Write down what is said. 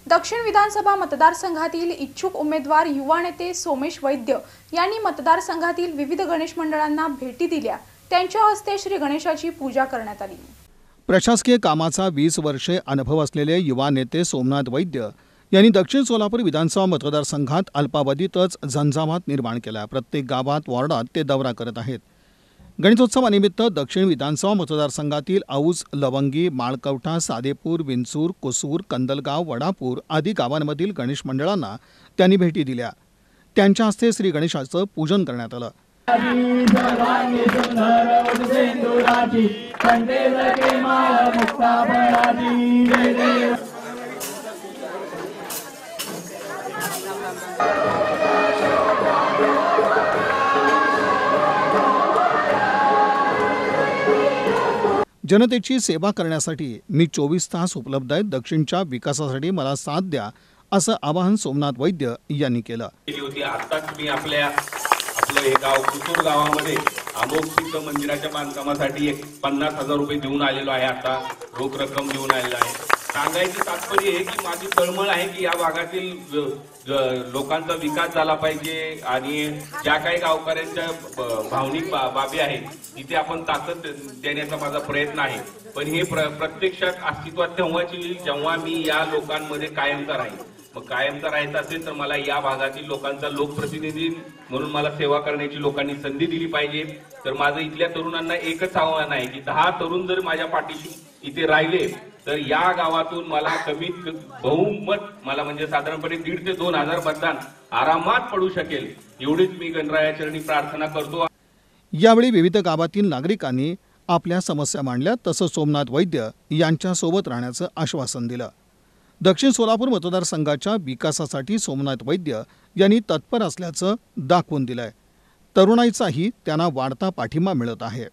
दक्षिण विधानसभा मतदारसंघातील इच्छुक उमेदवार युवा नेते सोमेश वैद्य यांनी मतदारसंघातील विविध गणेश मंडळांना भेटी दिल्या। त्यांच्या हस्ते श्री गणेशाची पूजा करण्यात आली। प्रशासकीय कामाचा 20 वर्षे अनुभव असलेले युवा नेते सोमनाथ वैद्य यांनी दक्षिण सोलापूर विधानसभा मतदारसंघात अल्पावधीतच झंझावात निर्माण केला। प्रत्येक गावात वॉर्डात ते दौरा करत आहेत। गणेशोत्सवानिमित्त दक्षिण विधानसभा मतदारसंघातील औज, लवंगी, माळकवठा, सादेपूर, विंचूर, कोसूर, कंदलगाव, वडापूर आदी गावांमधील गणेश मंडळांना त्यांनी भेटी दिल्या। त्यांच्या हस्ते श्री गणेशाचं पूजन करण्यात आलं। जनतेची सेवा करण्यासाठी मी 24 तास उपलब्ध आहे। दक्षिणच्या विकासासाठी मला साथ द्या, असं आवाहन सोमनाथ वैद्य यांनी केलं। आताच मी आपलं हे गाव कुसूर गावामध्ये अमोघ सिद्ध मंदिराच्या बांधकामासाठी 50,000 रुपये देऊन आलेलो आहे। आता रोख रक्कम देऊन आलेलो आहे। सांगायचं तात्पर्य आहे की माझी तळमळ आहे की या भागातील लोकांचा विकास झाला पाहिजे आणि ज्या काही गावकऱ्यांच्या भावनिक बाबी आहेत तिथे आपण ताकद देण्याचा माझा प्रयत्न आहे। पण हे प्रत्यक्षात अस्तित्वात तेव्हाच येईल जेव्हा मी या लोकांमध्ये कायमचा राहील। मग कायमचा राहायचं असेल तर मला या भागातील लोकांचा लोकप्रतिनिधी म्हणून मला सेवा करण्याची लोकांनी संधी दिली पाहिजे। तर माझं इथल्या तरुणांना एकच आव्हान आहे की 10 तरुण जर माझ्या पाठीशी इथे राहिले तर या गावातून मला कमीत बहुमत मला म्हणजे साधारणपणे 1,500 ते 2,000 मतदान आरामात पडू शकेल एवढीच मी गणरायाचरणी प्रार्थना करतो। यावेळी विविध गावातील नागरिकांनी आपल्या समस्या मांडल्या। तसंच सोमनाथ वैद्य यांच्या सोबत राहण्याचं आश्वासन दिलं। दक्षिण सोलापूर मतदारसंघाच्या विकासासाठी सोमनाथ वैद्य यांनी तत्पर असल्याचं दाखवून दिलंय। तरुणाईचाही त्यांना वाढता पाठिंबा मिळत आहे।